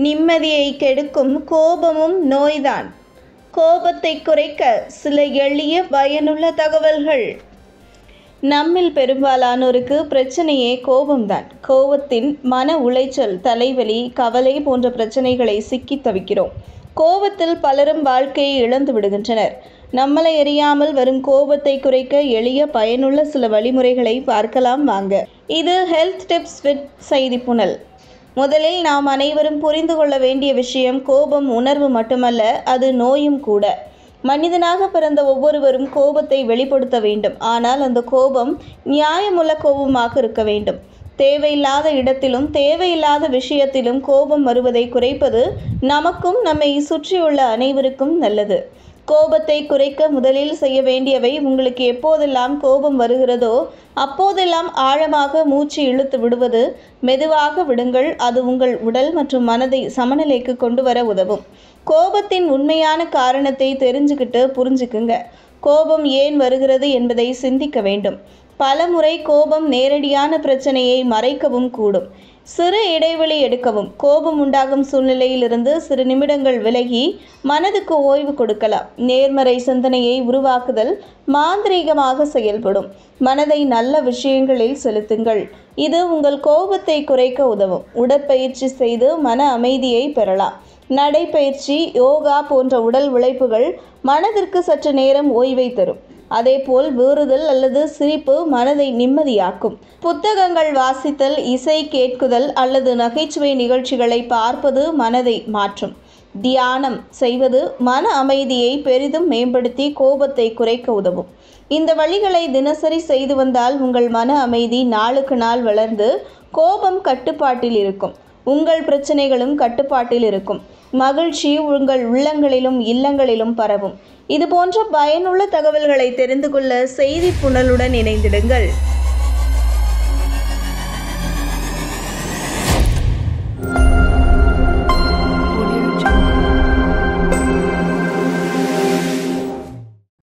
நிம்மதியை கெடுக்கும் கோபமும் நோய்தான். கோபத்தை குறைக்க சில எளிய பயனுள்ள தகவல்கள். நம்மில் பெரும்பாலானோருக்கு பிரச்சனையே கோபம்தான். கோபத்தின் மன உளைச்சல், தலைவலி, கவலை போன்ற பிரச்சனைகளை சிக்கி தவிக்கிறோம். கோபத்தில் பலரும் வாழ்க்கையை இழந்து விடுகின்றனர். நம்மளை அறியாமல் வரும் கோபத்தை குறைக்க எளிய பயனுள்ள சில வழிமுறைகளை பார்க்கலாம் வாங்க. இது ஹெல்த் டிப்ஸ் வித் செய்தி புனல். முதலில் நாம் அனைவரும் புரிந்து கொள்ள வேண்டிய விஷயம், கோபம் உணர்வு மட்டுமல்ல, அது நோயும் கூட. மனிதனாக பிறந்த ஒவ்வொருவரும் கோபத்தை வெளிப்படுத்த வேண்டும். ஆனால் அந்த கோபம் நியாயமுள்ள கோபமாக இருக்க வேண்டும். தேவையில்லாத இடத்திலும் தேவையில்லாத விஷயத்திலும் கோபம் வருவதை குறைப்பது நமக்கும் நம்மை சுற்றியுள்ள அனைவருக்கும் நல்லது. கோபத்தை குறைக்க முதலில் செய்ய வேண்டியவை, உங்களுக்கு எப்போதெல்லாம் கோபம் வருகிறதோ அப்போதெல்லாம் ஆழமாக மூச்சு இழுத்து விடுவது. மெதுவாக விடுங்கள். அது உங்கள் உடல் மற்றும் மனதை சமநிலைக்கு கொண்டு வர உதவும். கோபத்தின் உண்மையான காரணத்தை தெரிஞ்சுக்கிட்டு புரிஞ்சுக்குங்க. கோபம் ஏன் வருகிறது என்பதை சிந்திக்க வேண்டும். பலமுறை கோபம் நேரடியான பிரச்சனையை மறைக்கவும் கூடும். சிறு இடைவெளி எடுக்கவும். கோபம் உண்டாகும் சூழ்நிலையிலிருந்து சிறு நிமிடங்கள் விலகி மனதுக்கு ஓய்வு கொடுக்கலாம். நேர்மறை சிந்தனையை உருவாக்குதல் மாந்திரீகமாக செயல்படும். மனதை நல்ல விஷயங்களில் செலுத்துங்கள். இது உங்கள் கோபத்தை குறைக்க உதவும். உடற்பயிற்சி செய்து மன அமைதியை பெறலாம். நடைப்பயிற்சி, யோகா போன்ற உடல் உழைப்புகள் மனதிற்கு சற்று நேரம் ஓய்வை தரும். அதேபோல் வேறுதல் அல்லது சிரிப்பு மனதை நிம்மதியாக்கும். புத்தகங்கள் வாசித்தல், இசை கேட்குதல் அல்லது நகைச்சுவை நிகழ்ச்சிகளை பார்ப்பது மனதை மாற்றும். தியானம் செய்வது மன அமைதியை பெரிதும் மேம்படுத்தி கோபத்தை குறைக்க உதவும். இந்த வழிகளை தினசரி செய்து வந்தால் உங்கள் மன அமைதி நாளுக்கு நாள் வளர்ந்து கோபம் கட்டுப்பாட்டில் இருக்கும். உங்கள் பிரச்சனைகளும் கட்டுப்பாட்டில் இருக்கும். மகிழ்ச்சி உங்கள் உள்ளங்களிலும் இல்லங்களிலும் பரவும். இது போன்ற பயனுள்ள தகவல்களை தெரிந்து கொள்ள செய்தி புனலுடன் இணைந்திடுங்கள்.